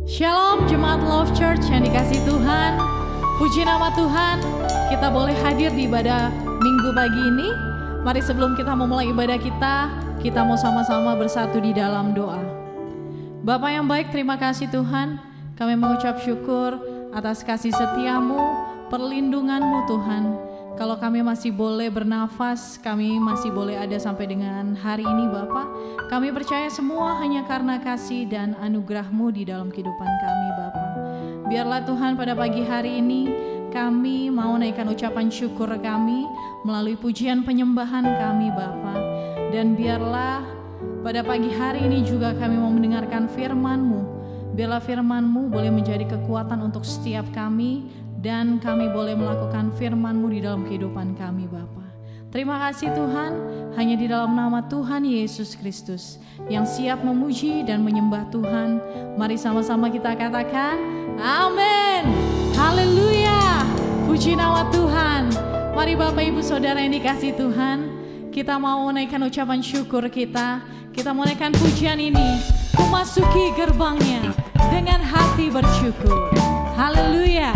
Shalom Jemaat Love Church yang dikasih Tuhan. Puji nama Tuhan, kita boleh hadir di ibadah minggu pagi ini. Mari sebelum kita memulai ibadah kita mau sama-sama bersatu di dalam doa. Bapa yang baik, terima kasih Tuhan. Kami mengucap syukur atas kasih setiamu, perlindunganmu Tuhan. Kalau kami masih boleh bernafas, kami masih boleh ada sampai dengan hari ini Bapa. Kami percaya semua hanya karena kasih dan anugerah-Mu di dalam kehidupan kami Bapa. Biarlah Tuhan pada pagi hari ini kami mau naikkan ucapan syukur kami melalui pujian penyembahan kami Bapa. Dan biarlah pada pagi hari ini juga kami mau mendengarkan firman-Mu. Biarlah firman-Mu boleh menjadi kekuatan untuk setiap kami dan kami boleh melakukan firman-Mu di dalam kehidupan kami Bapa. Terima kasih Tuhan, hanya di dalam nama Tuhan Yesus Kristus yang siap memuji dan menyembah Tuhan. Mari sama-sama kita katakan, amin. Haleluya, puji nama Tuhan. Mari Bapak Ibu Saudara yang dikasih Tuhan, kita mau naikkan ucapan syukur kita mau naikkan pujian ini. Memasuki gerbangnya dengan hati bersyukur. Haleluya.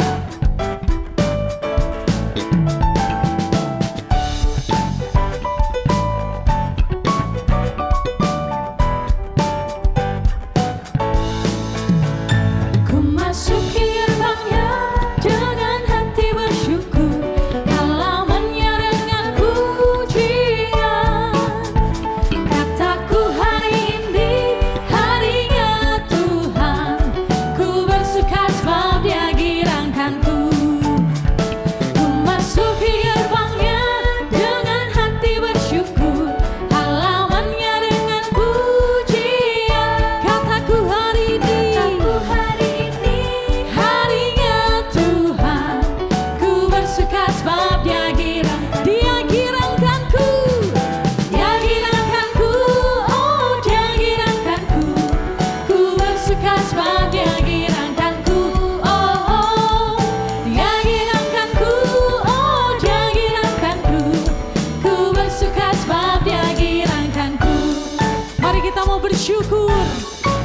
Bersyukur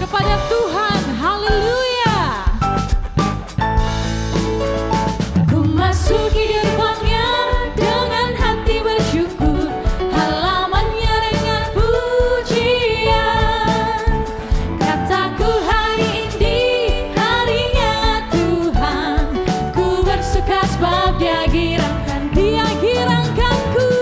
kepada Tuhan, haleluya. Ku masuki gerbangnya dengan hati bersyukur, halamannya dengan pujian. Kataku hari ini harinya Tuhan, ku bersuka sebab Dia girangkan, Dia girangkanku.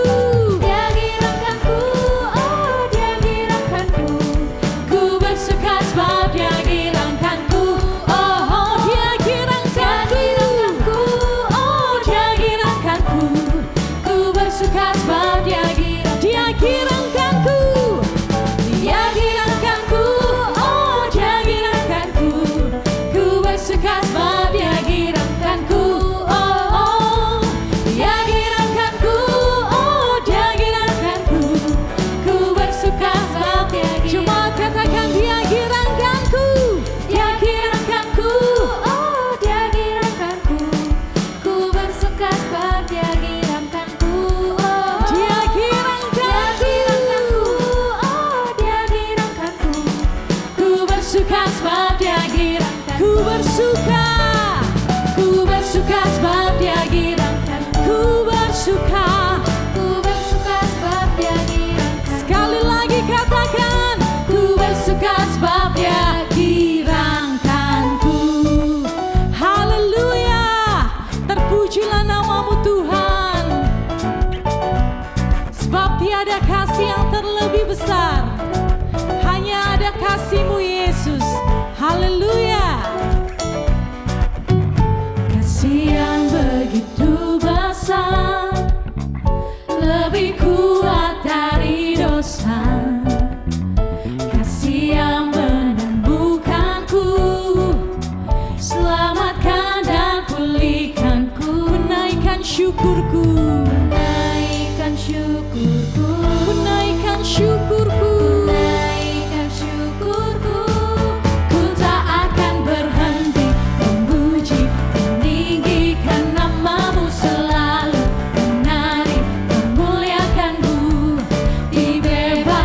Sekali lagi katakan, ku bersuka sebab Dia girangkanku. Haleluya, terpujilah nama-Mu Tuhan. Sebab tiada kasih yang terlebih besar, hanya ada kasih-Mu Yesus. Haleluya. Kasih yang begitu besar, lebih kuat dari dosa. Kasih yang menemukanku, selamatkan dan pulihkanku. Naikkan syukurku, naikkan syukurku, naikkan syukurku, naikkan syukurku. Ku tak akan berhenti memuji, meninggikan nama-Mu selalu, menari, memuliakan-Mu, dibebaskan.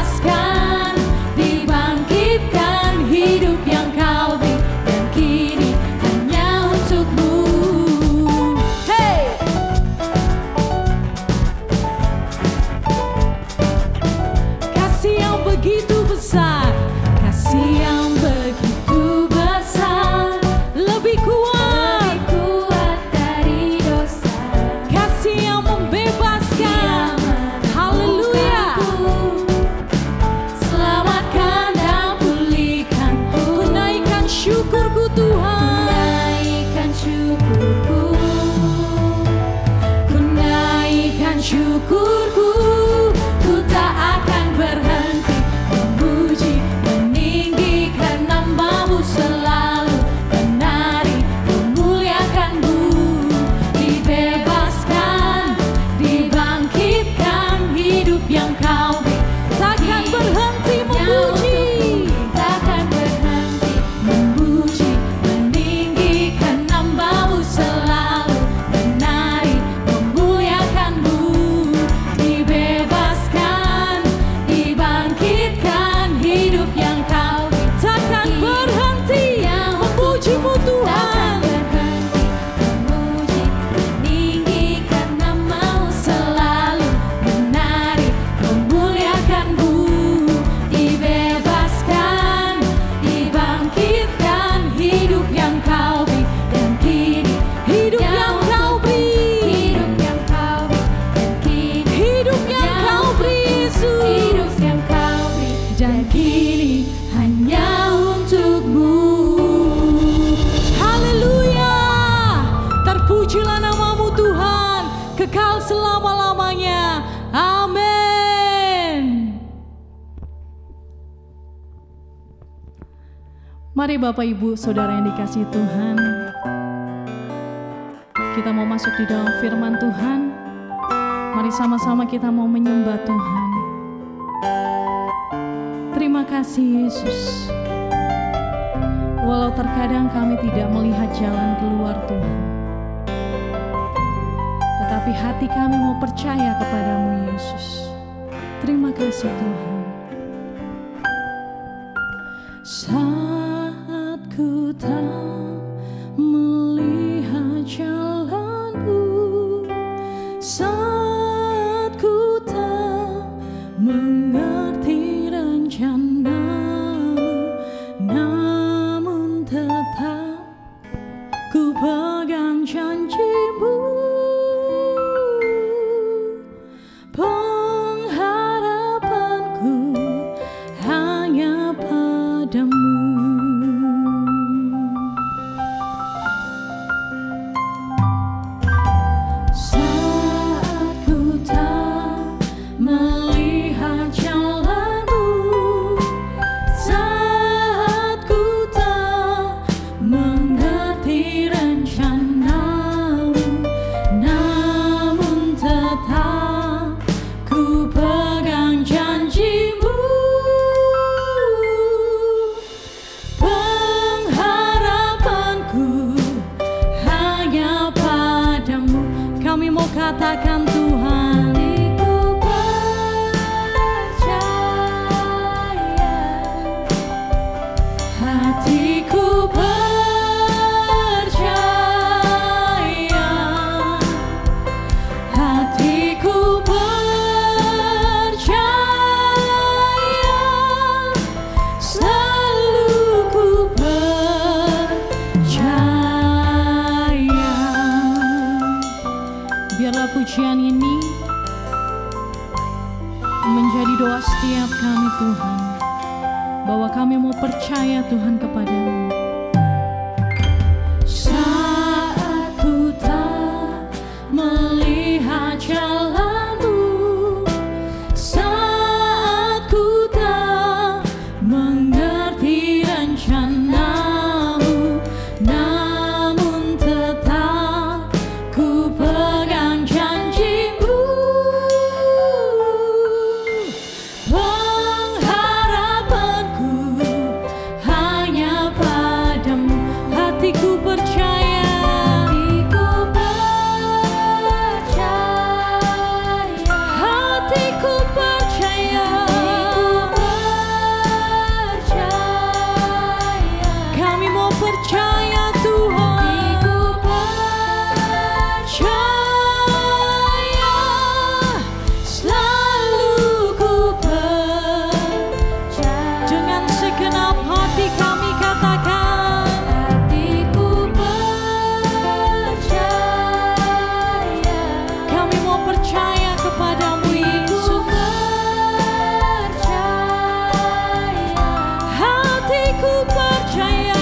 Mari Bapak Ibu Saudara yang dikasihi Tuhan, kita mau masuk di dalam firman Tuhan. Mari sama-sama kita mau menyembah Tuhan. Terima kasih Yesus. Walau terkadang kami tidak melihat jalan keluar Tuhan, tetapi hati kami mau percaya kepadamu Yesus. Terima kasih Tuhan. Saat ku tak melihat jalanmu, saat ku tak mengerti rencanamu, namun tetap ku pegang janjimu. Pengharapanku hanya padamu. Saat ku tak melihat jalanmu, saat ku tak mengerti rencanamu, namun tetap ku pegang janjimu. Pengharapanku hanya padamu. Kami mau katakan Tuhan, ku percaya, hatiku percaya, hatiku percaya, selalu ku percaya. Biarlah pujian ini menjadi doa setiap kami Tuhan, bahwa kami mau percaya Tuhan kepadamu. Saat ku tak melihat jalanmu, saat ku tak mengerti rencanamu, namun tetap ku pegang janjimu. Pengharapanku hanya padamu. Hatiku percaya, hatiku percaya, hatiku percaya, kami mau percaya Tuhan. Percaya, selalu ku percaya. Dengan segenap hati kami katakan, hatiku percaya. Kami mau percaya kepadamu Yesus. Hatiku percaya,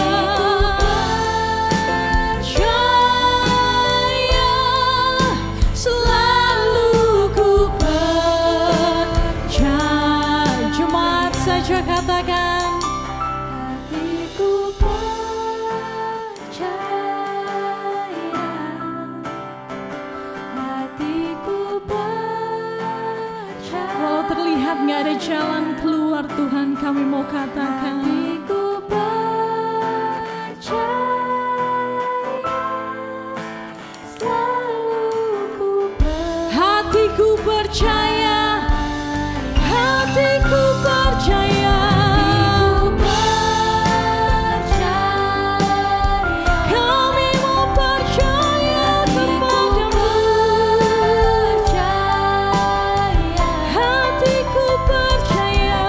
selalu ku percaya. Jemaat saja katakan, hatiku percaya, hatiku percaya. Walau terlihat gak ada jalan keluar Tuhan, kami mau katakan, hatiku percaya, selalu ku percaya. Hatiku percaya, hatiku percaya, kami mau percaya kepadamu. Hatiku percaya,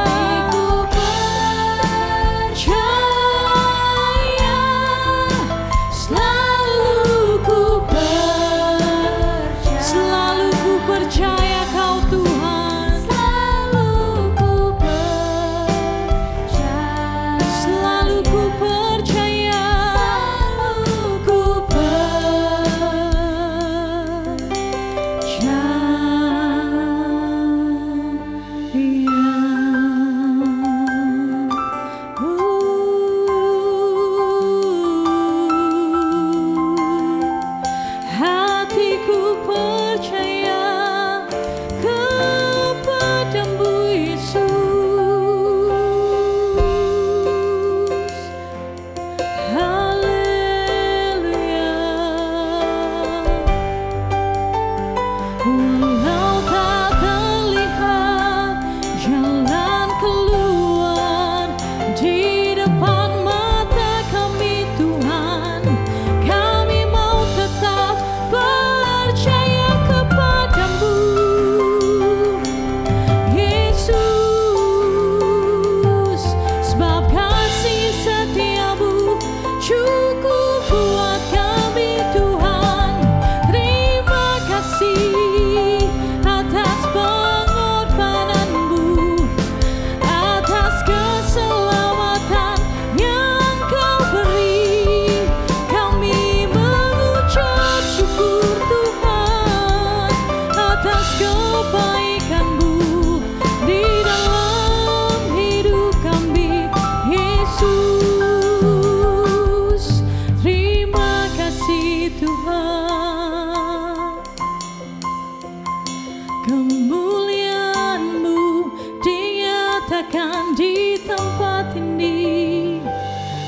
nyatakan di tempat ini.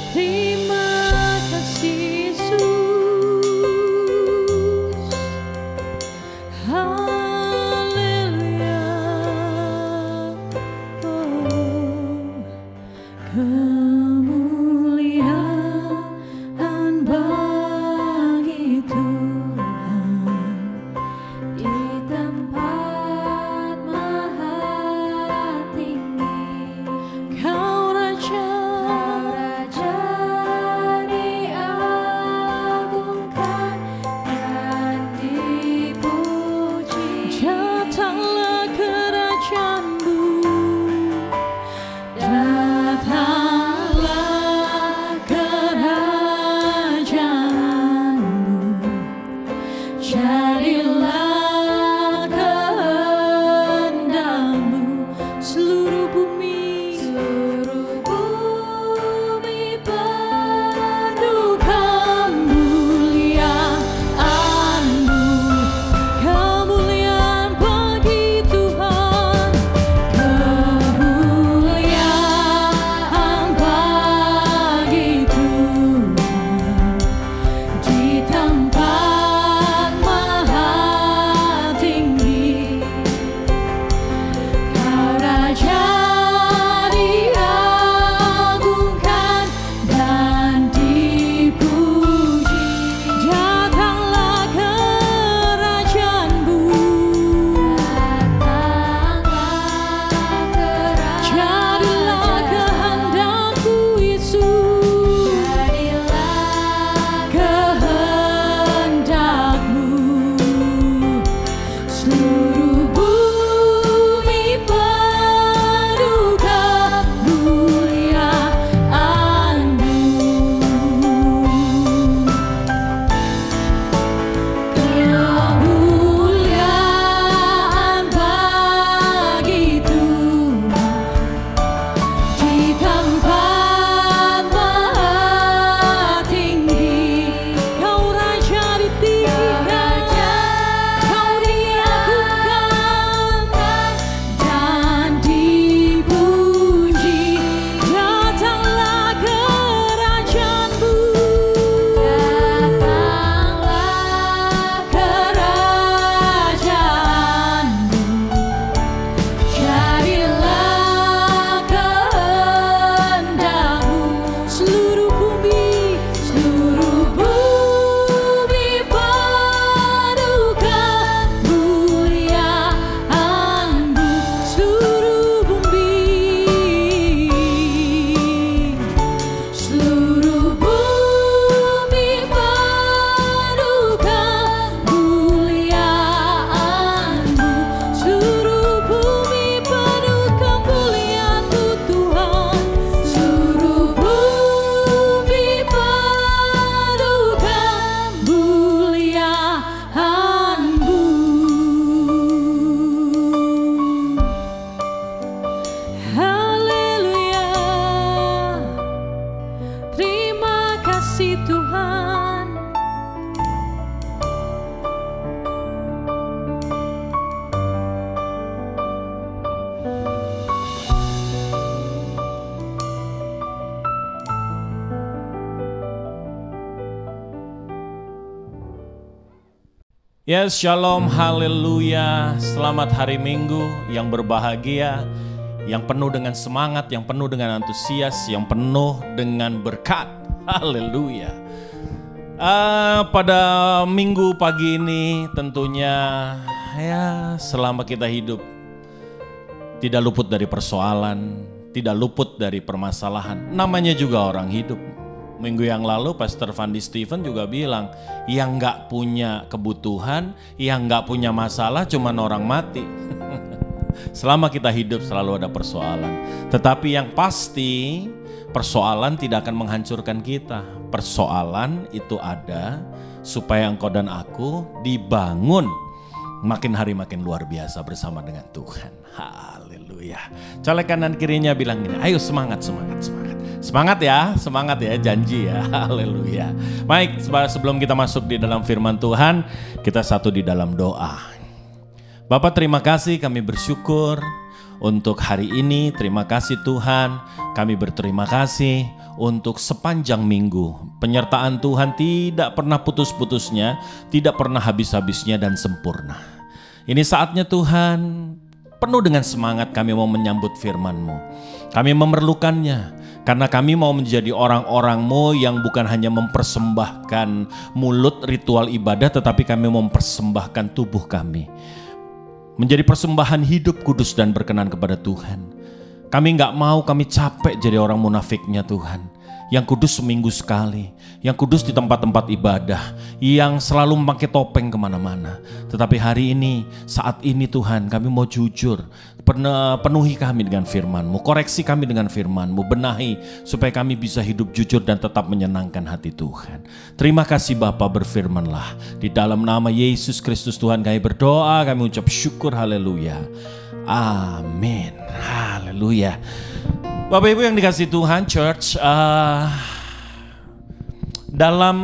Terima kasih Yesus. Haleluya. Kemuliaan bagi Tuhan di tempat maha tinggi. Kau Raja diagungkan dan dipuji. Datanglah kerajaanmu, datanglah kerajaanmu, jadilah kehendakmu. Seluruh bumi penuh kemuliaan-Mu. Kemuliaan bagi Tuhan, kemuliaan bagi Tuhan di tempat maha tinggi. Kau Raja diagungkan dan dipuji. Datanglah kerajaanmu, jadilah kehendakmu Yesus, kehendakmu. Seluruh bumi penuh kemuliaan-Mu. Kemuliaan bagi Tuhan di tempat maha tinggi. Kau Raja ditinggikan, Kau diagungkan dan dipuji. Datanglah kerajaanmu, datanglah kerajaanmu, jadilah kehendakmu. Seluruh bumi penuh kemuliaan-Mu. Seluruh bumi penuh kemuliaan-Mu. Seluruh bumi penuh kemuliaan-Mu Tuhan. Seluruh bumi penuh kemuliaan-Mu. Haleluya. Terima kasih Tuhan. Yes, shalom, haleluya. Selamat hari Minggu yang berbahagia, yang penuh dengan semangat, yang penuh dengan antusias, yang penuh dengan berkat. Haleluya. Pada Minggu pagi ini tentunya ya selama kita hidup tidak luput dari persoalan, tidak luput dari permasalahan. Namanya juga orang hidup. Minggu yang lalu Pastor Vandi Stephen juga bilang, yang gak punya kebutuhan, yang gak punya masalah cuman orang mati. Selama kita hidup selalu ada persoalan. Tetapi yang pasti persoalan tidak akan menghancurkan kita. Persoalan itu ada supaya engkau dan aku dibangun makin hari makin luar biasa bersama dengan Tuhan. Haleluya. Colek kanan kirinya bilang gini, ayo semangat, semangat, semangat. Semangat ya, janji ya. Haleluya. Baik, sebelum kita masuk di dalam firman Tuhan, kita satu di dalam doa. Bapak terima kasih, kami bersyukur untuk hari ini. Terima kasih Tuhan, kami berterima kasih untuk sepanjang minggu. Penyertaan Tuhan tidak pernah putus-putusnya, tidak pernah habis-habisnya dan sempurna. Ini saatnya Tuhan, penuh dengan semangat kami mau menyambut firman-Mu. Kami memerlukannya. Karena kami mau menjadi orang-orang-Mu yang bukan hanya mempersembahkan mulut ritual ibadah, tetapi kami mempersembahkan tubuh kami. Menjadi persembahan hidup kudus dan berkenan kepada Tuhan. Kami gak mau kami capek jadi orang munafiknya Tuhan. Yang kudus seminggu sekali, yang kudus di tempat-tempat ibadah, yang selalu memakai topeng kemana-mana. Tetapi hari ini, saat ini Tuhan, kami mau jujur, penuhi kami dengan firman-Mu, koreksi kami dengan firman-Mu, benahi supaya kami bisa hidup jujur dan tetap menyenangkan hati Tuhan. Terima kasih Bapa, berfirmanlah. Di dalam nama Yesus Kristus Tuhan kami berdoa, kami ucap syukur, haleluya. Amin, haleluya. Bapak Ibu yang dikasihi Tuhan, church, dalam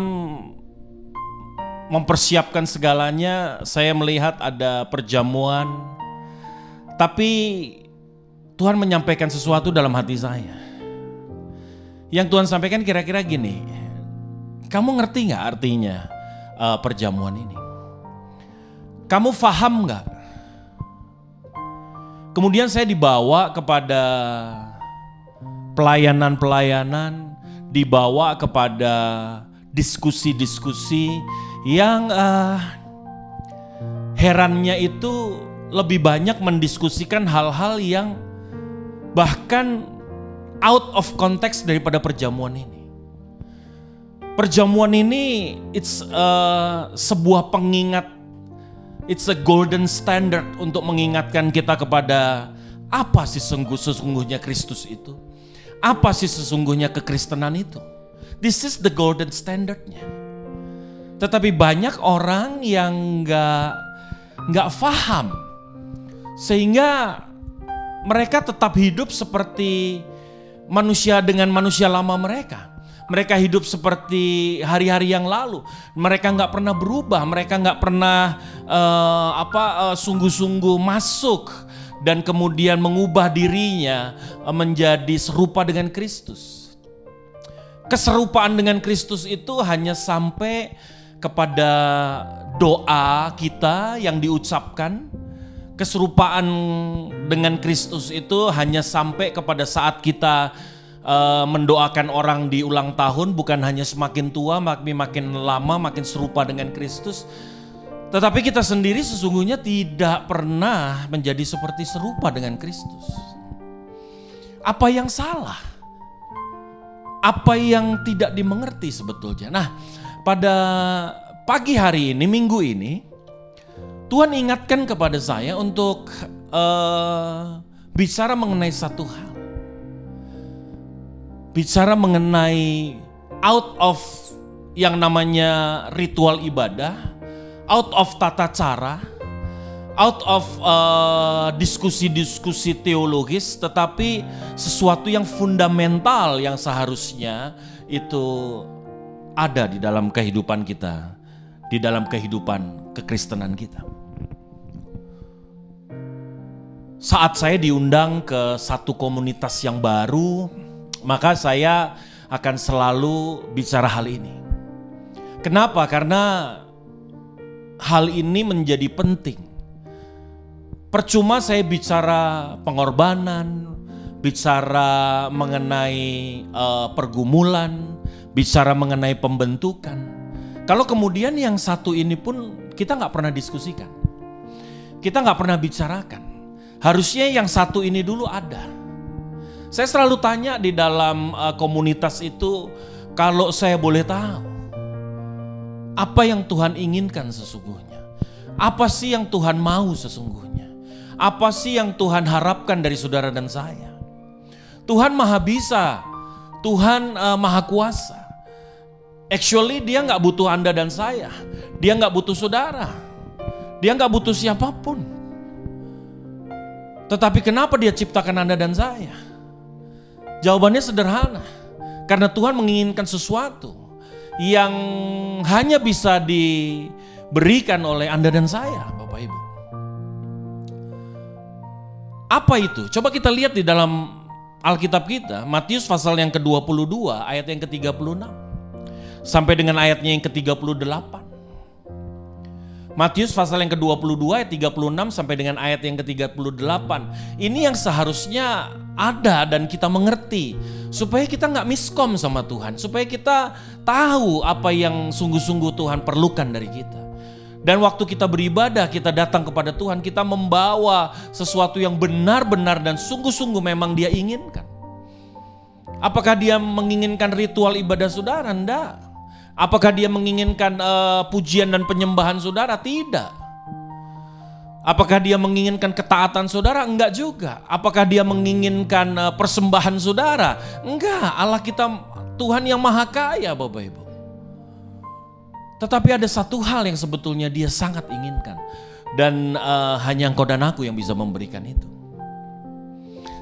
mempersiapkan segalanya, saya melihat ada perjamuan, tapi Tuhan menyampaikan sesuatu dalam hati saya. Yang Tuhan sampaikan kira-kira gini, kamu ngerti gak artinya perjamuan ini? Kamu paham gak? Kemudian saya dibawa kepada pelayanan-pelayanan, dibawa kepada diskusi-diskusi yang herannya itu lebih banyak mendiskusikan hal-hal yang bahkan out of context daripada perjamuan ini. Perjamuan ini it's sebuah pengingat, it's a golden standard untuk mengingatkan kita kepada apa sih sesungguhnya Kristus itu. Apa sih sesungguhnya kekristenan itu? This is the golden standardnya. Tetapi banyak orang yang nggak paham, sehingga mereka tetap hidup seperti manusia dengan manusia lama mereka. Mereka hidup seperti hari-hari yang lalu. Mereka nggak pernah berubah. Mereka nggak pernah sungguh-sungguh masuk dan kemudian mengubah dirinya menjadi serupa dengan Kristus. Keserupaan dengan Kristus itu hanya sampai kepada doa kita yang diucapkan. Keserupaan dengan Kristus itu hanya sampai kepada saat kita mendoakan orang di ulang tahun, bukan hanya semakin tua, makin lama makin serupa dengan Kristus. Tetapi kita sendiri sesungguhnya tidak pernah menjadi seperti serupa dengan Kristus. Apa yang salah? Apa yang tidak dimengerti sebetulnya? Nah, pada pagi hari ini, minggu ini, Tuhan ingatkan kepada saya untuk bicara mengenai satu hal. Bicara mengenai out of yang namanya ritual ibadah, out of tata cara, out of diskusi-diskusi teologis, tetapi sesuatu yang fundamental yang seharusnya itu ada di dalam kehidupan kita, di dalam kehidupan kekristenan kita. Saat saya diundang ke satu komunitas yang baru, maka saya akan selalu bicara hal ini. Kenapa? Karena hal ini menjadi penting. Percuma saya bicara pengorbanan, bicara mengenai pergumulan, bicara mengenai pembentukan. Kalau kemudian yang satu ini pun kita nggak pernah diskusikan, kita nggak pernah bicarakan. Harusnya yang satu ini dulu ada. Saya selalu tanya di dalam komunitas itu, kalau saya boleh tahu, apa yang Tuhan inginkan sesungguhnya? Apa sih yang Tuhan mau sesungguhnya? Apa sih yang Tuhan harapkan dari saudara dan saya? Tuhan maha bisa, Tuhan maha kuasa. Actually dia gak butuh Anda dan saya. Dia gak butuh saudara. Dia gak butuh siapapun. Tetapi kenapa dia ciptakan Anda dan saya? Jawabannya sederhana. Karena Tuhan menginginkan sesuatu yang hanya bisa diberikan oleh Anda dan saya, Bapak Ibu. Apa itu? Coba kita lihat di dalam Alkitab kita, Matius pasal yang ke-22 ayat yang ke-36 sampai dengan ayatnya yang ke-38. Matius pasal yang ke-22 ayat 36 sampai dengan ayat yang ke-38. Ini yang seharusnya ada dan kita mengerti supaya kita nggak miskom sama Tuhan, supaya kita tahu apa yang sungguh-sungguh Tuhan perlukan dari kita. Dan waktu kita beribadah, kita datang kepada Tuhan, kita membawa sesuatu yang benar-benar dan sungguh-sungguh memang Dia inginkan. Apakah Dia menginginkan ritual ibadah saudara? Enggak. Apakah Dia menginginkan pujian dan penyembahan saudara? Tidak. Apakah Dia menginginkan ketaatan saudara? Enggak juga. Apakah Dia menginginkan persembahan saudara? Enggak. Allah kita Tuhan yang maha kaya, Bapak Ibu. Tetapi ada satu hal yang sebetulnya Dia sangat inginkan. Dan hanya Engkau dan aku yang bisa memberikan itu.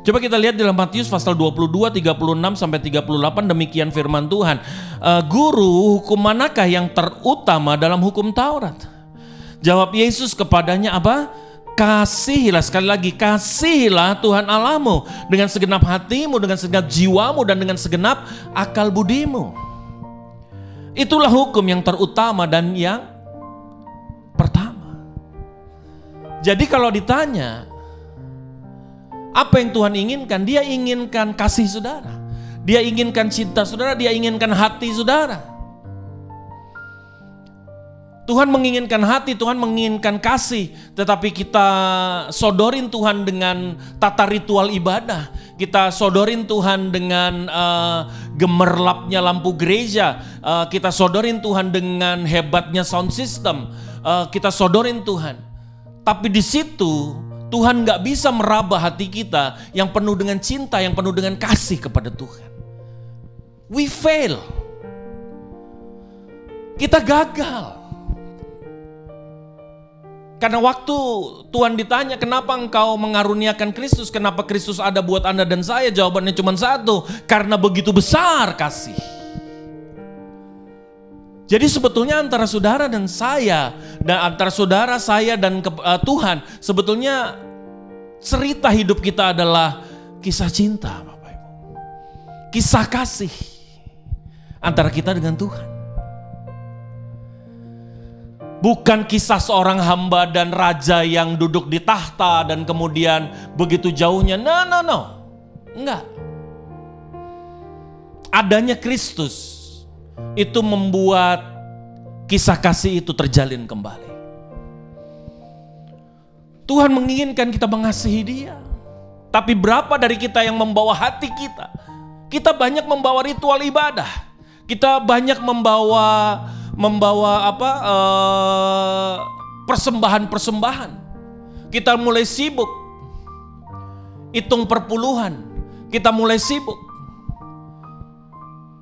Coba kita lihat dalam Matius pasal 22, 36 sampai 38, demikian firman Tuhan. Guru, hukum manakah yang terutama dalam hukum Taurat? Jawab Yesus kepadanya apa? Kasihilah, sekali lagi, kasihilah Tuhan Allahmu dengan segenap hatimu, dengan segenap jiwamu, dan dengan segenap akal budimu. Itulah hukum yang terutama dan yang pertama. Jadi kalau ditanya, apa yang Tuhan inginkan? Dia inginkan kasih saudara. Dia inginkan cinta saudara, Dia inginkan hati saudara. Tuhan menginginkan hati, Tuhan menginginkan kasih. Tetapi kita sodorin Tuhan dengan tata ritual ibadah. Kita sodorin Tuhan dengan gemerlapnya lampu gereja. Kita sodorin Tuhan dengan hebatnya sound system. Kita sodorin Tuhan. Tapi di situ Tuhan gak bisa meraba hati kita yang penuh dengan cinta, yang penuh dengan kasih kepada Tuhan. We fail. Kita gagal. Karena waktu Tuhan ditanya, kenapa engkau mengaruniakan Kristus? Kenapa Kristus ada buat Anda dan saya? Jawabannya cuma satu, karena begitu besar kasih. Jadi sebetulnya antara saudara dan saya, dan antara saudara saya dan Tuhan, sebetulnya cerita hidup kita adalah kisah cinta, Bapak Ibu. Kisah kasih antara kita dengan Tuhan. Bukan kisah seorang hamba dan raja yang duduk di tahta dan kemudian begitu jauhnya. No. Enggak. Adanya Kristus itu membuat kisah kasih itu terjalin kembali. Tuhan menginginkan kita mengasihi Dia. Tapi berapa dari kita yang membawa hati kita? Kita banyak membawa ritual ibadah. Kita banyak membawa persembahan-persembahan. Kita mulai sibuk hitung perpuluhan. Kita mulai sibuk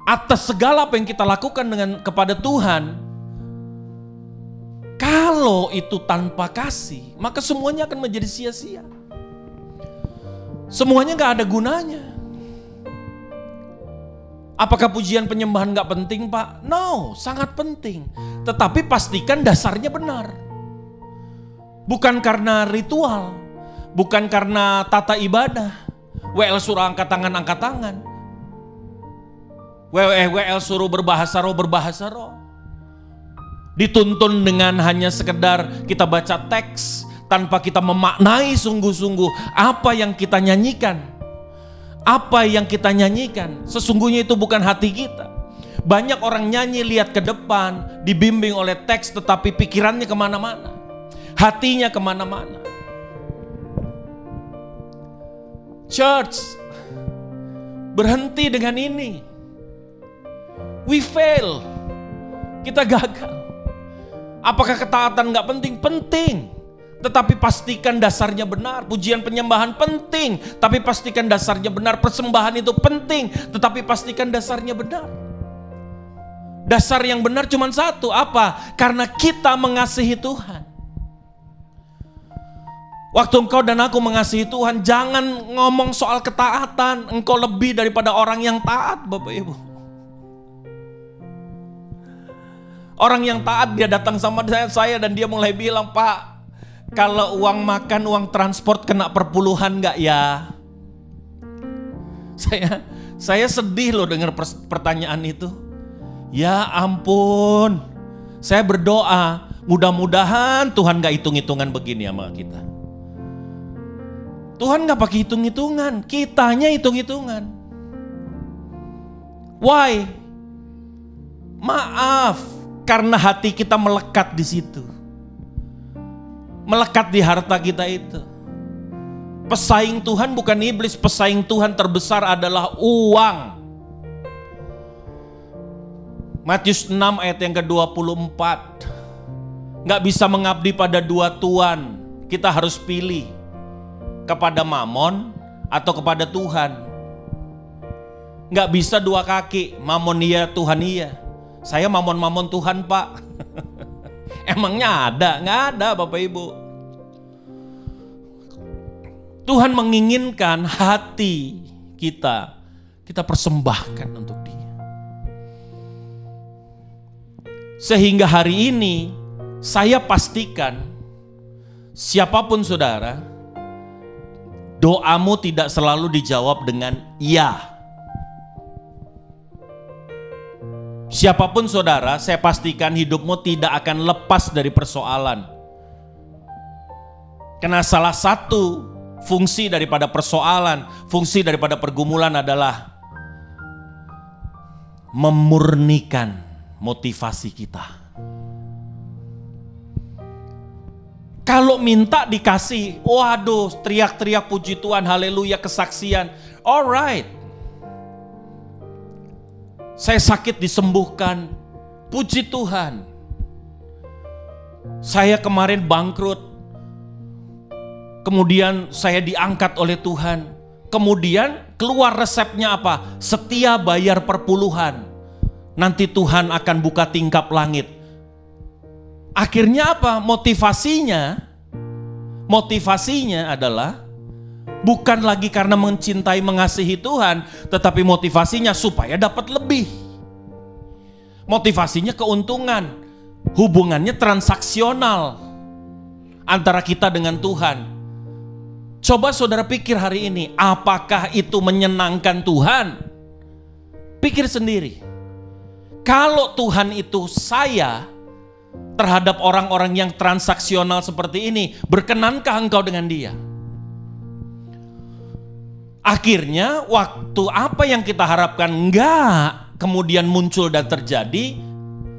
atas segala apa yang kita lakukan kepada Tuhan. Kalau itu tanpa kasih, maka semuanya akan menjadi sia-sia. Semuanya gak ada gunanya. Apakah pujian penyembahan gak penting, Pak? No, sangat penting. Tetapi pastikan dasarnya benar. Bukan karena ritual, bukan karena tata ibadah. WL suruh angkat tangan. WL suruh berbahasa roh. Dituntun dengan hanya sekedar kita baca teks tanpa kita memaknai sungguh-sungguh apa yang kita nyanyikan. Apa yang kita nyanyikan sesungguhnya itu bukan hati kita. Banyak orang nyanyi lihat ke depan, dibimbing oleh teks, tetapi pikirannya kemana-mana, hatinya kemana-mana. Church, berhenti dengan ini. We fail. Kita gagal. Apakah ketaatan gak penting? Penting. Tetapi pastikan dasarnya benar. Pujian penyembahan penting, tapi pastikan dasarnya benar. Persembahan itu penting, tetapi pastikan dasarnya benar. Dasar yang benar cuma satu, apa? Karena kita mengasihi Tuhan. Waktu engkau dan aku mengasihi Tuhan, jangan ngomong soal ketaatan. Engkau lebih daripada orang yang taat, Bapak Ibu. Orang yang taat, dia datang sama saya dan dia mulai bilang, Pak, Kalau uang makan, uang transport kena perpuluhan nggak ya? Saya sedih loh dengar pertanyaan itu. Ya ampun, saya berdoa mudah-mudahan Tuhan gak hitung-hitungan begini sama kita. Tuhan gak pakai hitung-hitungan, kitanya hitung-hitungan. Why? Maaf, karena hati kita melekat di situ. Melekat di harta kita itu. Pesaing Tuhan bukan iblis, pesaing Tuhan terbesar adalah uang. Matius 6 ayat yang ke-24. Gak bisa mengabdi pada dua tuan. Kita harus pilih kepada mamon atau kepada Tuhan. Gak bisa dua kaki, mamon iya, Tuhan iya. Saya mamon-mamon Tuhan Pak. Emangnya ada? Gak ada Bapak Ibu. Tuhan menginginkan hati kita persembahkan untuk Dia. Sehingga hari ini saya pastikan siapapun saudara, doamu tidak selalu dijawab dengan iya. Siapapun saudara, saya pastikan hidupmu tidak akan lepas dari persoalan. Karena salah satu fungsi daripada persoalan, fungsi daripada pergumulan adalah memurnikan motivasi kita. Kalau minta dikasih, waduh, teriak-teriak puji Tuhan, haleluya, kesaksian. Alright. Saya sakit disembuhkan, puji Tuhan. Saya kemarin bangkrut, kemudian saya diangkat oleh Tuhan. Kemudian keluar resepnya apa? Setia bayar perpuluhan. Nanti Tuhan akan buka tingkap langit. Akhirnya apa? Motivasinya adalah bukan lagi karena mencintai mengasihi Tuhan, tetapi motivasinya supaya dapat lebih. Motivasinya keuntungan. Hubungannya transaksional antara kita dengan Tuhan. Coba saudara pikir hari ini, apakah itu menyenangkan Tuhan? Pikir sendiri. Kalau Tuhan itu saya terhadap orang-orang yang transaksional seperti ini, berkenankah engkau dengan Dia? Akhirnya waktu apa yang kita harapkan enggak kemudian muncul dan terjadi,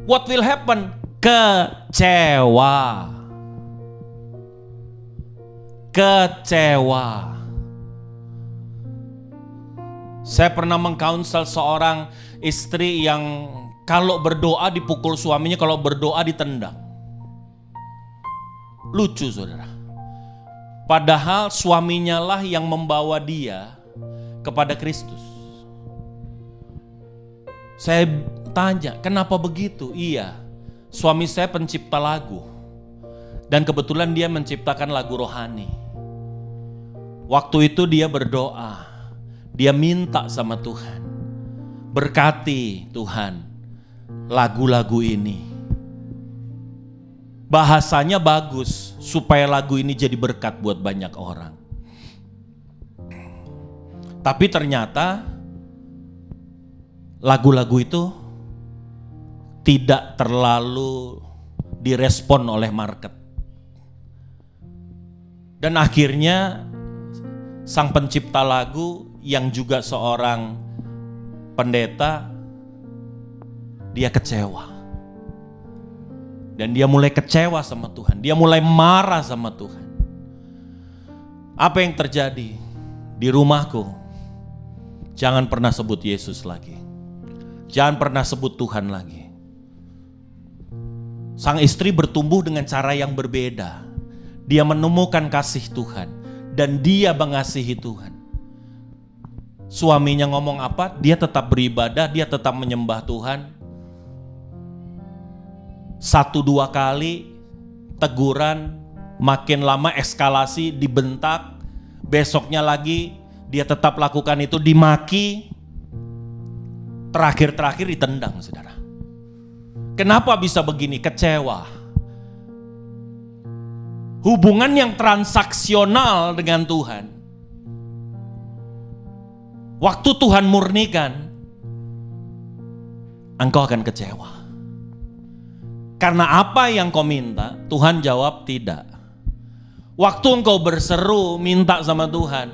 what will happen? Kecewa. Saya pernah mengkaunsel seorang istri yang kalau berdoa dipukul suaminya, kalau berdoa ditendang. Lucu saudara. Padahal suaminya lah yang membawa dia kepada Kristus. Saya tanya, kenapa begitu? Iya, suami saya pencipta lagu. Dan kebetulan dia menciptakan lagu rohani. Waktu itu dia berdoa. Dia minta sama Tuhan. Berkati Tuhan lagu-lagu ini. Bahasanya bagus supaya lagu ini jadi berkat buat banyak orang. Tapi ternyata lagu-lagu itu tidak terlalu direspon oleh market. Dan akhirnya sang pencipta lagu yang juga seorang pendeta, dia kecewa. Dan dia mulai kecewa sama Tuhan. Dia mulai marah sama Tuhan. Apa yang terjadi? Di rumahku, jangan pernah sebut Yesus lagi. Jangan pernah sebut Tuhan lagi. Sang istri bertumbuh dengan cara yang berbeda. Dia menemukan kasih Tuhan. Dan dia mengasihi Tuhan. Suaminya ngomong apa? Dia tetap beribadah, dia tetap menyembah Tuhan. 1-2 kali teguran, makin lama eskalasi, dibentak. Besoknya lagi dia tetap lakukan itu, dimaki. Terakhir ditendang saudara. Kenapa bisa begini? Kecewa. hubungan yang transaksional dengan Tuhan. Waktu Tuhan murnikan, engkau akan kecewa. Karena apa yang kau minta, Tuhan jawab tidak. Waktu engkau berseru minta sama Tuhan,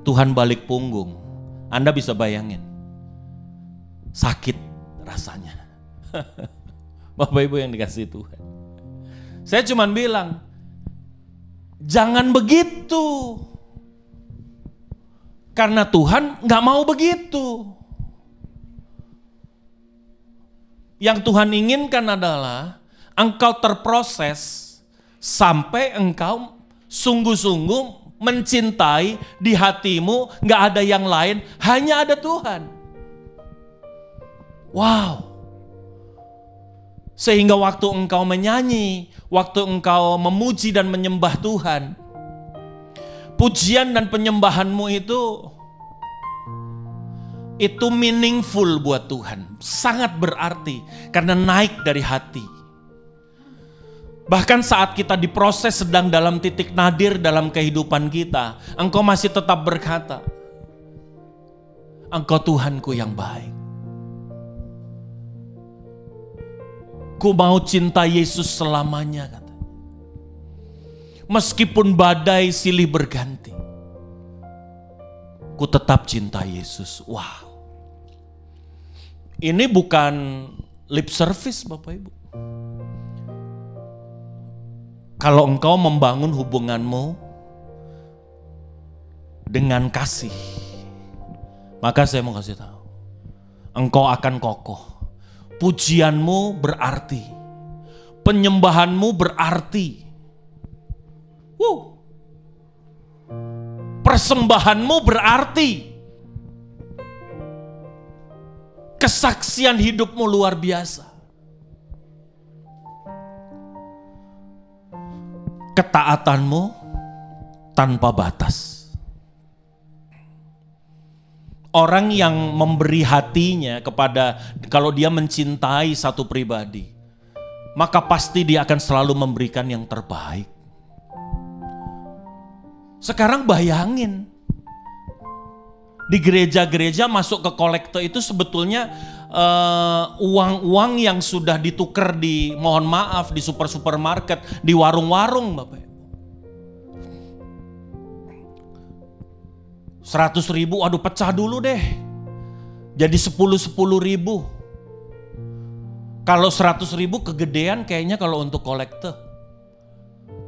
Tuhan balik punggung. Anda bisa bayangin, sakit rasanya. Bapak Ibu yang dikasihi Tuhan, saya cuma bilang, jangan begitu. Karena Tuhan gak mau begitu. Yang Tuhan inginkan adalah engkau terproses sampai engkau sungguh-sungguh mencintai, di hatimu gak ada yang lain, hanya ada Tuhan. Wow. Sehingga waktu engkau menyanyi, waktu engkau memuji dan menyembah Tuhan, pujian dan penyembahanmu itu meaningful buat Tuhan. Sangat berarti karena naik dari hati. Bahkan saat kita diproses sedang dalam titik nadir dalam kehidupan kita, engkau masih tetap berkata, engkau Tuhanku yang baik. Ku mau cinta Yesus selamanya, kata. Meskipun badai silih berganti, ku tetap cinta Yesus. Wow. Ini bukan lip service, Bapak Ibu. Kalau engkau membangun hubunganmu dengan kasih, maka saya mau kasih tahu, engkau akan kokoh. Pujianmu berarti, penyembahanmu berarti, persembahanmu berarti, kesaksian hidupmu luar biasa. Ketaatanmu tanpa batas. Orang yang memberi hatinya kepada, kalau dia mencintai satu pribadi, maka pasti dia akan selalu memberikan yang terbaik. Sekarang bayangin, di gereja-gereja masuk ke kolekte itu sebetulnya uang-uang yang sudah ditukar di, mohon maaf, di supermarket, di warung-warung, Bapak. 100.000, aduh pecah dulu deh. Jadi 10.000. Kalau 100.000 kegedean kayaknya kalau untuk kolekte.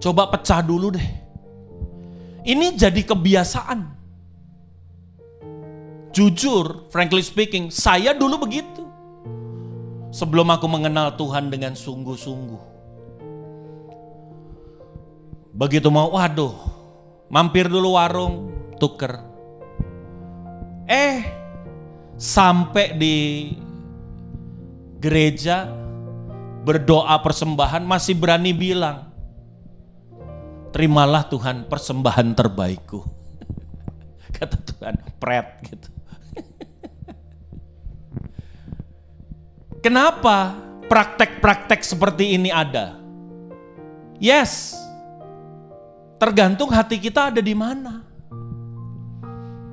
Coba pecah dulu deh. Ini jadi kebiasaan. Jujur, frankly speaking, saya dulu begitu. Sebelum aku mengenal Tuhan dengan sungguh-sungguh. Begitu mau, waduh, mampir dulu warung, tuker. Sampai di gereja berdoa persembahan masih berani bilang, terimalah Tuhan persembahan terbaikku. Kata Tuhan, pret gitu. Kenapa praktek-praktek seperti ini ada? Yes, tergantung hati kita ada di mana.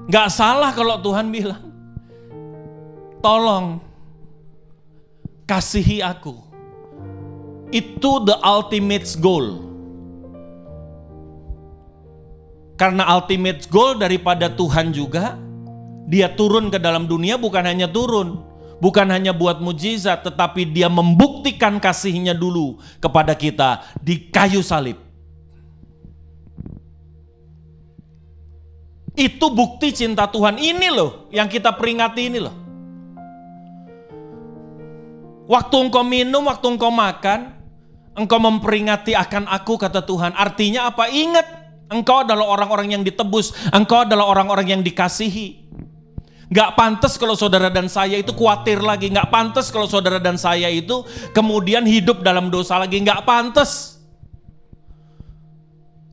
Gak salah kalau Tuhan bilang, tolong kasihi aku. Itu the ultimate goal. Karena ultimate goal daripada Tuhan juga, dia turun ke dalam dunia bukan hanya turun, bukan hanya buat mujizat, tetapi dia membuktikan kasihnya dulu kepada kita di kayu salib. Itu bukti cinta Tuhan. Ini loh yang kita peringati ini loh. Waktu engkau minum, waktu engkau makan, engkau memperingati akan aku, kata Tuhan. Artinya apa? Ingat, engkau adalah orang-orang yang ditebus. Engkau adalah orang-orang yang dikasihi. Gak pantas kalau saudara dan saya itu khawatir lagi. Gak pantas kalau saudara dan saya itu kemudian hidup dalam dosa lagi. Gak pantas.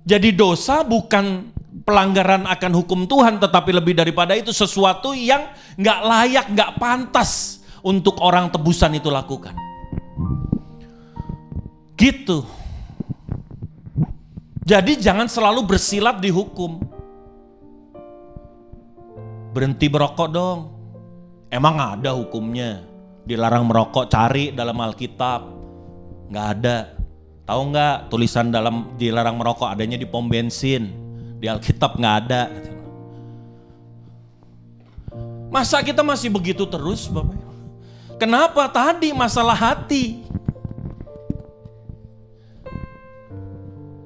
Jadi dosa bukan pelanggaran akan hukum Tuhan, tetapi lebih daripada itu sesuatu yang gak layak, gak pantas untuk orang tebusan itu lakukan. Gitu. Jadi jangan selalu bersilat di hukum. Berhenti merokok dong. Emang ada hukumnya? Dilarang merokok, cari dalam Alkitab. Nggak ada. Tahu nggak tulisan dalam dilarang merokok adanya di pom bensin. Di Alkitab nggak ada. Masa kita masih begitu terus, Bapak? Kenapa? Tadi masalah hati.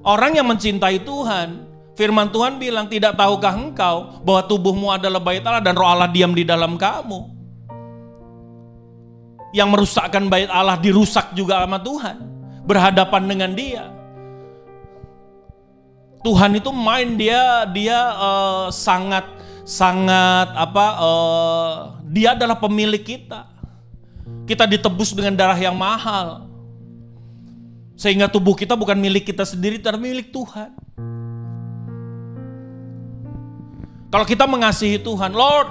Orang yang mencintai Tuhan, firman Tuhan bilang, tidak tahukah engkau bahwa tubuhmu adalah bait Allah dan roh Allah diam di dalam kamu. Yang merusakkan bait Allah dirusak juga sama Tuhan, berhadapan dengan Dia. Tuhan itu main, dia sangat dia adalah pemilik kita. Kita ditebus dengan darah yang mahal. Sehingga tubuh kita bukan milik kita sendiri, tapi milik Tuhan. Kalau kita mengasihi Tuhan, Lord,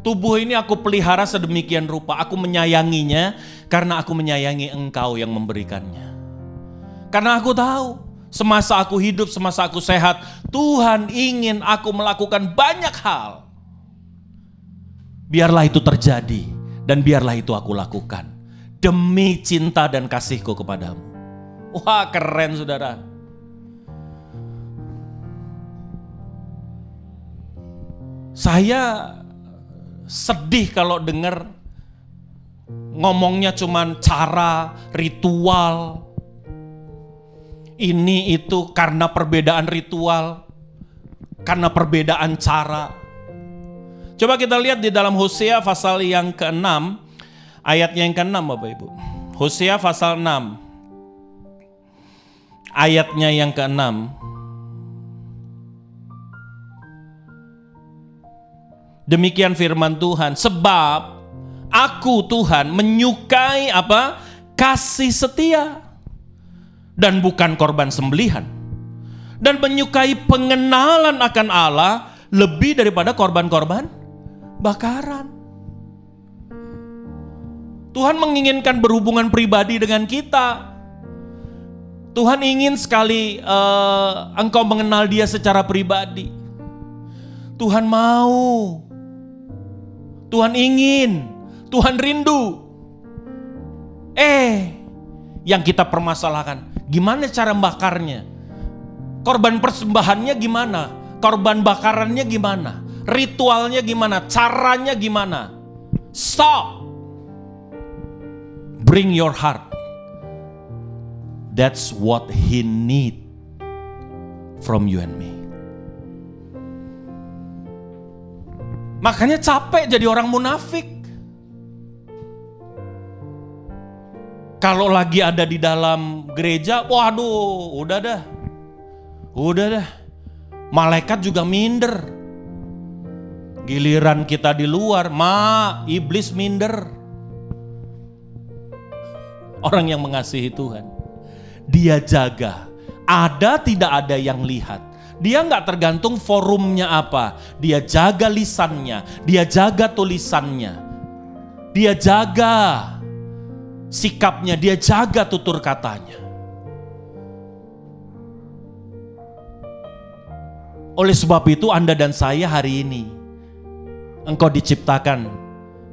tubuh ini aku pelihara sedemikian rupa. Aku menyayanginya karena aku menyayangi Engkau yang memberikannya. Karena aku tahu, semasa aku hidup, semasa aku sehat, Tuhan ingin aku melakukan banyak hal. Biarlah itu terjadi dan biarlah itu aku lakukan. Demi cinta dan kasihku kepadamu. Wah, keren saudara. Saya sedih kalau dengar ngomongnya cuman cara, ritual. Ini itu karena perbedaan ritual, karena perbedaan cara. Coba kita lihat di dalam Hosea pasal yang ke-6, ayatnya yang ke-6 Bapak Ibu. Hosea pasal 6, ayatnya yang ke-6. Demikian firman Tuhan, sebab aku Tuhan menyukai apa? Kasih setia dan bukan korban sembelihan, dan menyukai pengenalan akan Allah lebih daripada korban-korban bakaran. Tuhan menginginkan berhubungan pribadi dengan kita. Tuhan ingin sekali engkau mengenal Dia secara pribadi. Tuhan mau, Tuhan ingin, Tuhan rindu. Yang kita permasalahkan, gimana cara bakarnya? Korban persembahannya gimana? Korban bakarannya gimana? Ritualnya gimana? Caranya gimana? Stop. Bring your heart. That's what He need from you and me. Makanya capek jadi orang munafik. Kalau lagi ada di dalam gereja, waduh, udah dah. Malaikat juga minder. Giliran kita di luar, iblis minder. Orang yang mengasihi Tuhan, dia jaga. Ada tidak ada yang lihat. Dia gak tergantung forumnya apa. Dia jaga lisannya, dia jaga tulisannya, dia jaga sikapnya, dia jaga tutur katanya. Oleh sebab itu Anda dan saya hari ini, engkau diciptakan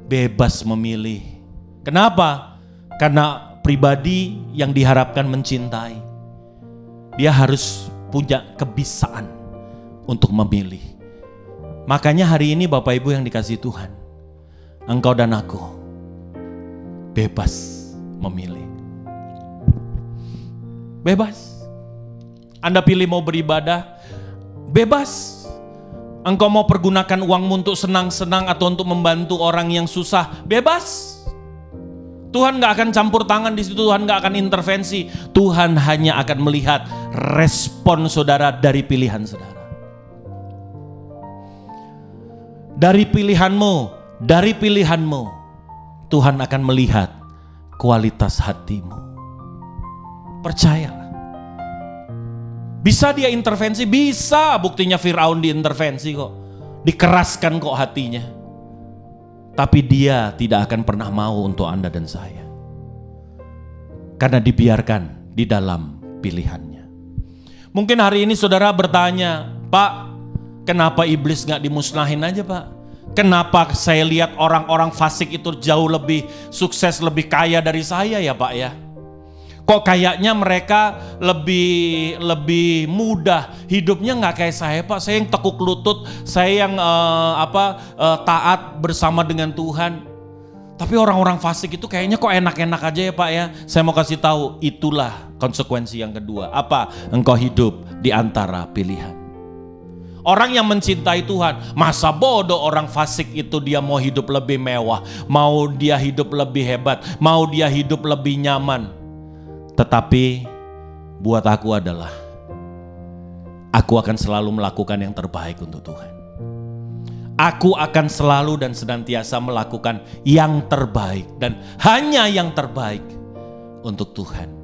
bebas memilih. Kenapa? Karena pribadi yang diharapkan mencintai, dia harus punya kebisaan untuk memilih. Makanya hari ini Bapak Ibu yang dikasihi Tuhan, engkau dan aku bebas memilih. Bebas. Anda pilih mau beribadah, bebas. Engkau mau pergunakan uangmu untuk senang-senang atau untuk membantu orang yang susah, bebas. Tuhan gak akan campur tangan di situ, Tuhan gak akan intervensi. Tuhan hanya akan melihat respon saudara dari pilihan saudara. Dari pilihanmu, Tuhan akan melihat kualitas hatimu. Percayalah. Bisa dia intervensi? Bisa. Buktinya Firaun diintervensi kok. Dikeraskan kok hatinya. Tapi dia tidak akan pernah mau untuk Anda dan saya. Karena dibiarkan di dalam pilihannya. Mungkin hari ini saudara bertanya, Pak, kenapa iblis gak dimusnahin aja Pak? Kenapa saya lihat orang-orang fasik itu jauh lebih sukses, lebih kaya dari saya ya Pak ya? Kok kayaknya mereka lebih mudah hidupnya, nggak kayak saya Pak. Saya yang tekuk lutut, saya yang taat bersama dengan Tuhan. Tapi orang-orang fasik itu kayaknya kok enak-enak aja ya Pak ya. Saya mau kasih tahu, itulah konsekuensi yang kedua. Apa? Engkau hidup di antara pilihan. Orang yang mencintai Tuhan, masa bodoh orang fasik itu dia mau hidup lebih mewah, mau dia hidup lebih hebat, mau dia hidup lebih nyaman. Tetapi buat aku adalah, aku akan selalu melakukan yang terbaik untuk Tuhan. Aku akan selalu dan senantiasa melakukan yang terbaik dan hanya yang terbaik untuk Tuhan.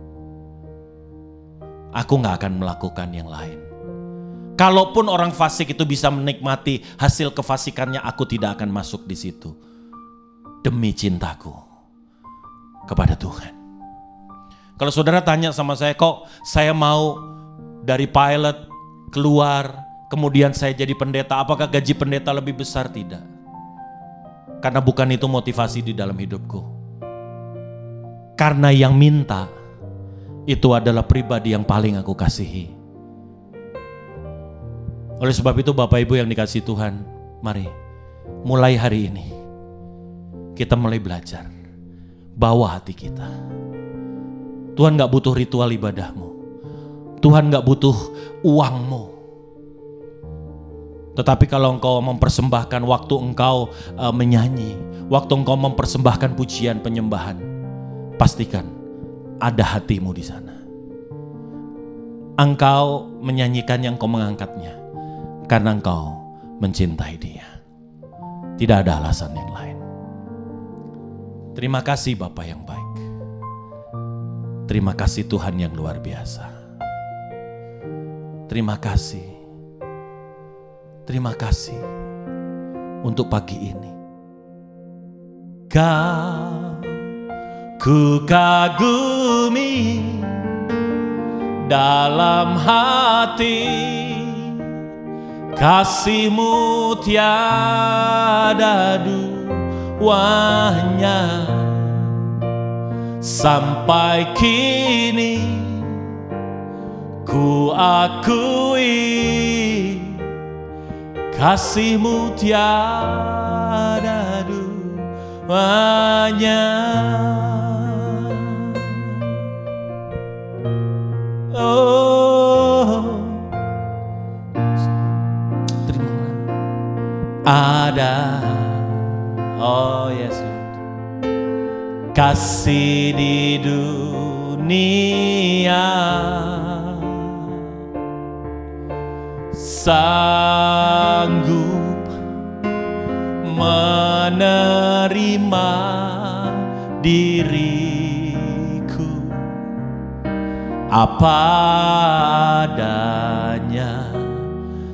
Aku gak akan melakukan yang lain. Kalaupun orang fasik itu bisa menikmati hasil kefasikannya, aku tidak akan masuk di situ. Demi cintaku kepada Tuhan. Kalau saudara tanya sama saya, kok saya mau dari pilot keluar, kemudian saya jadi pendeta, apakah gaji pendeta lebih besar? Tidak. Karena bukan itu motivasi di dalam hidupku. Karena yang minta itu adalah pribadi yang paling aku kasihi. Oleh sebab itu Bapak Ibu yang dikasihi Tuhan, mari mulai hari ini kita mulai belajar bawa hati kita. Tuhan gak butuh ritual ibadahmu. Tuhan gak butuh uangmu. Tetapi kalau engkau mempersembahkan waktu engkau menyanyi, waktu engkau mempersembahkan pujian penyembahan, pastikan ada hatimu di sana. Engkau menyanyikan yang engkau mengangkatnya karena engkau mencintai Dia. Tidak ada alasan yang lain. Terima kasih Bapa yang baik. Terima kasih Tuhan yang luar biasa. Terima kasih. Terima kasih untuk pagi ini. Kau ku kagumi dalam hati, kasih-Mu tiada duanya. Sampai kini ku akui kasih-Mu tiada duanya. Oh, terima ada, oh yes Lord, kasih di dunia sanggup menerima diriku apa adanya,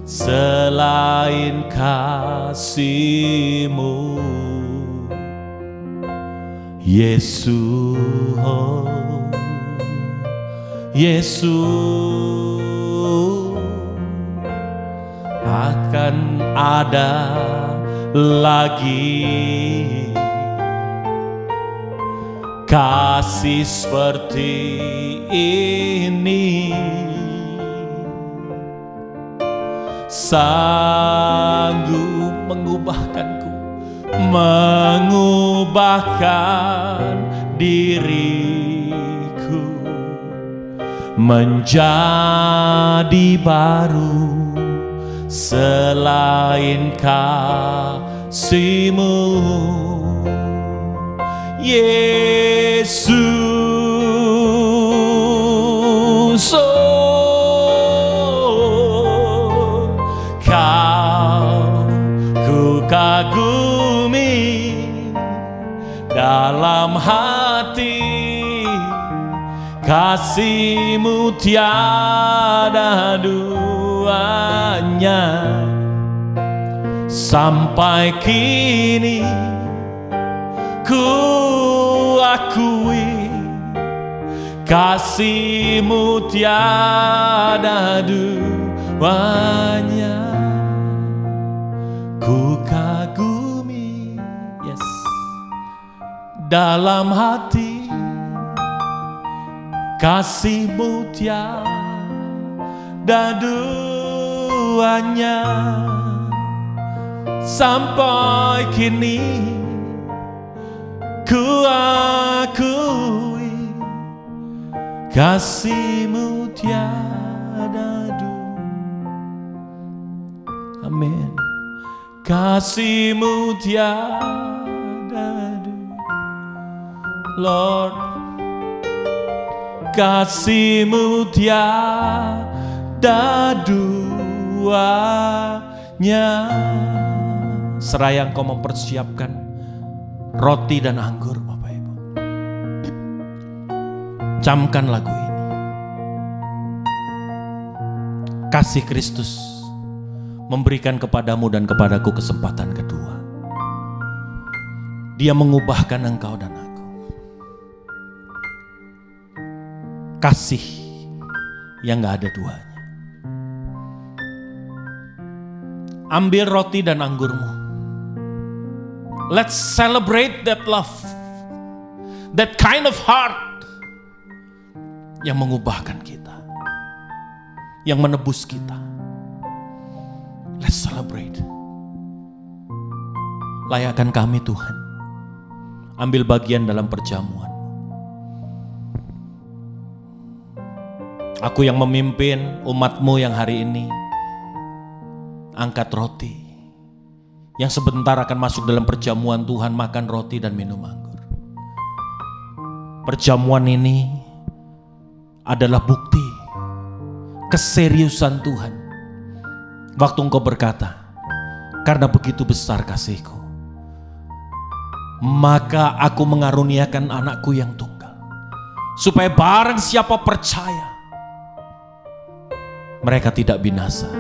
selain kasih-Mu. Yesus, oh, Yesus, akan ada lagi kasih seperti ini, sanggup mengubahkan diriku menjadi baru, selain kasih-Mu. Yesus, oh, Kau ku kagumi dalam hati, kasih-Mu tiada duanya. Sampai kini ku akui kasih-Mu tiada duanya. Ku kagumi, yes, dalam hati, kasih-Mu tiada duanya. Sampai kini ku akui, kasih-Mu tiada duanya. Amin. Kasih-Mu tiada duanya, Lord. Kasih-Mu tiada duanya. Seraya Engkau mempersiapkan roti dan anggur, Bapak Ibu, camkan lagu ini. Kasih Kristus memberikan kepadamu dan kepadaku kesempatan kedua. Dia mengubahkan engkau dan aku. Kasih yang gak ada duanya. Ambil roti dan anggurmu. Let's celebrate that love, that kind of heart yang mengubahkan kita, yang menebus kita. Let's celebrate. Layakkan kami Tuhan, ambil bagian dalam perjamuan. Aku yang memimpin umat-Mu yang hari ini angkat roti, yang sebentar akan masuk dalam perjamuan Tuhan, makan roti dan minum anggur. Perjamuan ini adalah bukti keseriusan Tuhan. Waktu Engkau berkata, karena begitu besar kasih-Ku, maka Aku mengaruniakan anakku yang tunggal, supaya barang siapa percaya, mereka tidak binasa,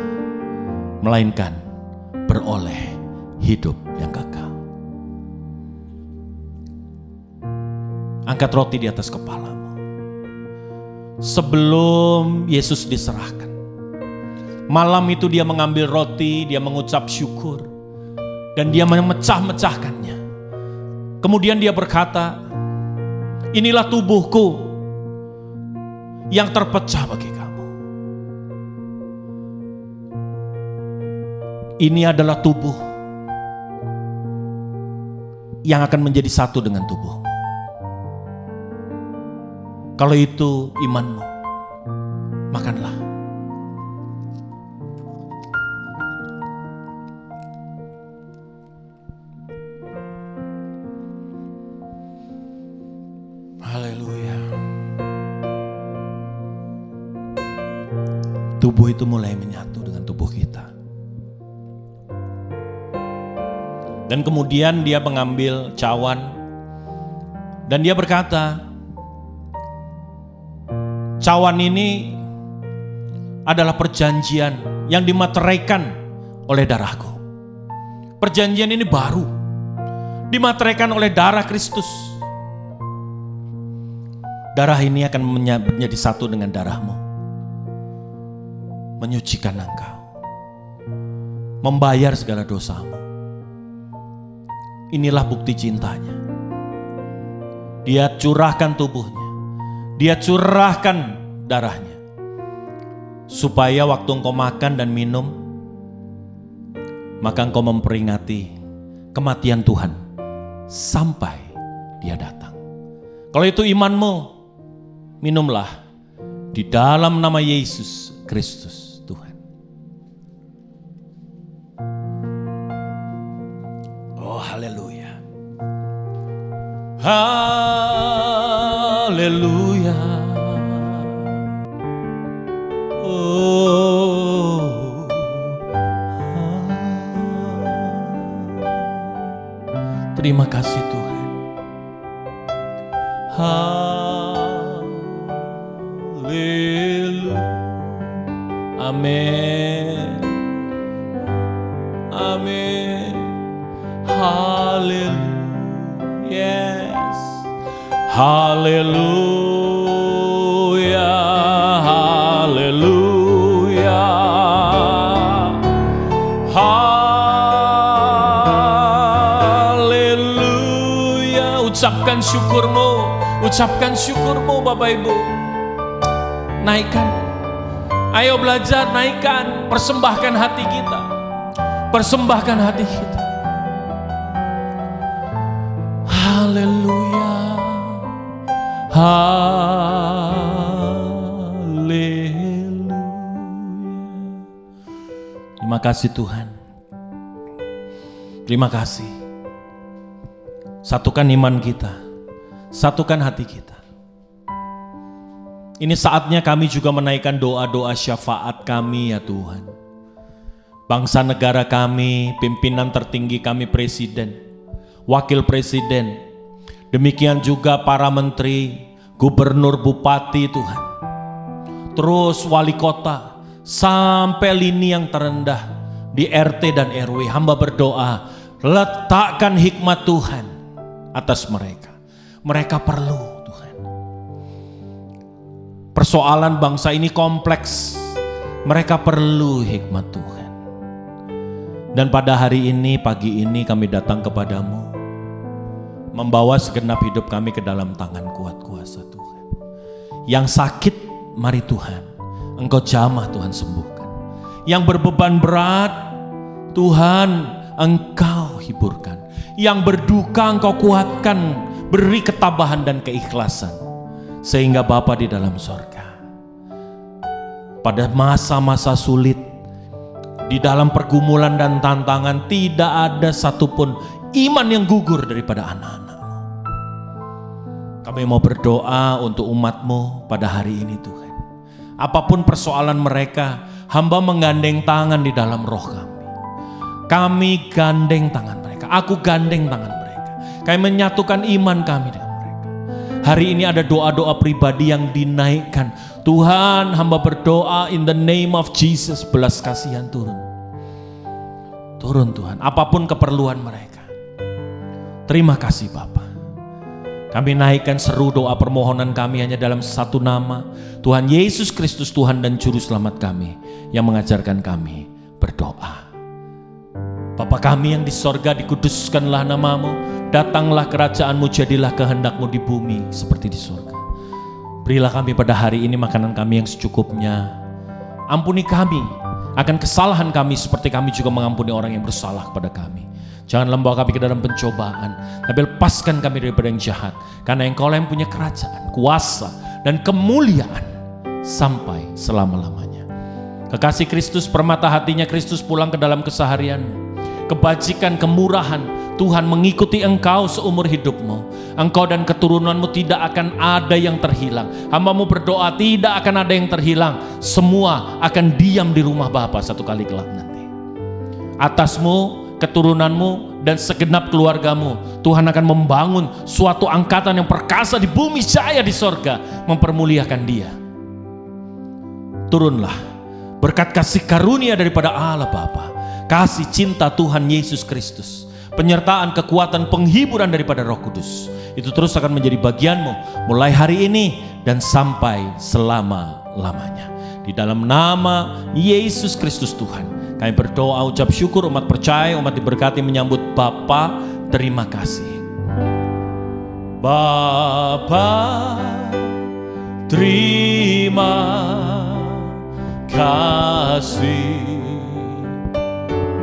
melainkan beroleh hidup yang kekal. Angkat roti di atas kepalamu. Sebelum Yesus diserahkan, malam itu Dia mengambil roti, Dia mengucap syukur, dan Dia memecah-mecahkannya. Kemudian Dia berkata, inilah tubuhku yang terpecah bagi kamu. Ini adalah tubuh yang akan menjadi satu dengan tubuhmu. Kalau itu imanmu, makanlah. Haleluya. Tubuh itu mulai menyatu dengan tubuh kita. Dan kemudian Dia mengambil cawan dan Dia berkata, cawan ini adalah perjanjian yang dimateraikan oleh darahku. Perjanjian ini baru, dimateraikan oleh darah Kristus. Darah ini akan menjadi satu dengan darahmu, menyucikan engkau, membayar segala dosamu. Inilah bukti cintanya. Dia curahkan tubuhnya, Dia curahkan darahnya, supaya waktu engkau makan dan minum, maka engkau memperingati kematian Tuhan sampai Dia datang. Kalau itu imanmu, minumlah di dalam nama Yesus Kristus Tuhan. Oh, haleluya. Haleluya. Oh. Terima kasih Tuhan. Haleluya. Amin. Amin. Haleluya. Yes. Haleluya. Ucapkan syukurmu, ucapkan syukurmu Bapak Ibu. Naikkan, ayo belajar naikkan, persembahkan hati kita. Persembahkan hati kita. Haleluya. Haleluya. Terima kasih Tuhan. Terima kasih. Satukan iman kita. Satukan hati kita. Ini saatnya kami juga menaikkan doa-doa syafaat kami ya Tuhan. Bangsa negara kami, pimpinan tertinggi kami, presiden, wakil presiden, demikian juga para menteri, gubernur, bupati Tuhan. Terus wali kota, sampai lini yang terendah di RT dan RW, hamba berdoa, letakkan hikmat Tuhan atas mereka. Mereka perlu Tuhan. Persoalan bangsa ini kompleks, mereka perlu hikmat Tuhan. Dan pada hari ini, pagi ini kami datang kepadamu, membawa segenap hidup kami ke dalam tangan kuat kuasa Tuhan. Yang sakit, mari Tuhan, Engkau jamah Tuhan sembuhkan. Yang berbeban berat, Tuhan Engkau hiburkan. Yang berduka Engkau kuatkan, beri ketabahan dan keikhlasan. Sehingga Bapa di dalam sorga, pada masa-masa sulit, di dalam pergumulan dan tantangan, tidak ada satupun iman yang gugur daripada anak-anak-Mu. Kami mau berdoa untuk umat-Mu pada hari ini Tuhan. Apapun persoalan mereka, hamba menggandeng tangan di dalam roh kami. Kami gandeng tangan mereka, aku gandeng tangan mereka. Kami menyatukan iman kami dengan mereka. Hari ini ada doa-doa pribadi yang dinaikkan. Tuhan, hamba berdoa in the name of Jesus, belas kasihan turun. Turun Tuhan, apapun keperluan mereka. Terima kasih Bapa. Kami naikkan seru doa permohonan kami hanya dalam satu nama, Tuhan Yesus Kristus, Tuhan dan Juru Selamat kami, yang mengajarkan kami berdoa. Bapa kami yang di sorga, dikuduskanlah namamu, datanglah kerajaanmu, jadilah kehendakmu di bumi seperti di sorga. Berilah kami pada hari ini makanan kami yang secukupnya. Ampuni kami akan kesalahan kami seperti kami juga mengampuni orang yang bersalah kepada kami. Jangan membawa kami ke dalam pencobaan, tapi lepaskan kami daripada yang jahat. Karena Engkau yang punya kerajaan, kuasa, dan kemuliaan sampai selama-lamanya. Kekasih Kristus, permata hatinya Kristus pulang ke dalam keseharianmu. Kebajikan, kemurahan Tuhan mengikuti engkau seumur hidupmu. Engkau dan keturunanmu tidak akan ada yang terhilang. Hamba-Mu berdoa tidak akan ada yang terhilang. Semua akan diam di rumah Bapa satu kali kelak nanti. Atasmu, keturunanmu, dan segenap keluargamu, Tuhan akan membangun suatu angkatan yang perkasa di bumi jaya di sorga, mempermuliakan Dia. Turunlah berkat kasih karunia daripada Allah Bapa, kasih cinta Tuhan Yesus Kristus, penyertaan, kekuatan, penghiburan daripada Roh Kudus, itu terus akan menjadi bagianmu mulai hari ini dan sampai selama-lamanya. Di dalam nama Yesus Kristus Tuhan, kami berdoa, ucap syukur, umat percaya, umat diberkati menyambut Bapa. Terima kasih Bapa, terima kasih.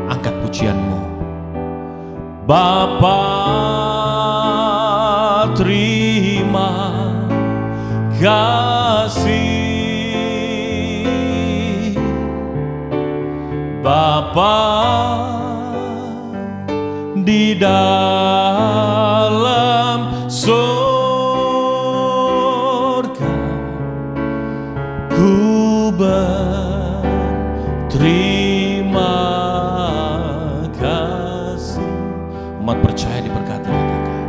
Angkat pujianmu. Bapa, terima kasih. Bapa di dalam surga, ku berterima kasih. Umat percaya diberkati, katakan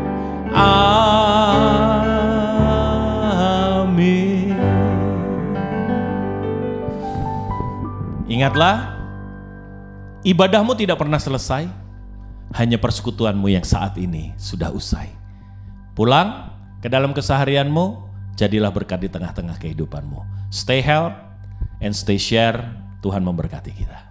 amin. Ingatlah, ibadahmu tidak pernah selesai, hanya persekutuanmu yang saat ini sudah usai. Pulang ke dalam keseharianmu, jadilah berkat di tengah-tengah kehidupanmu. Stay healthy and stay share. Tuhan memberkati kita.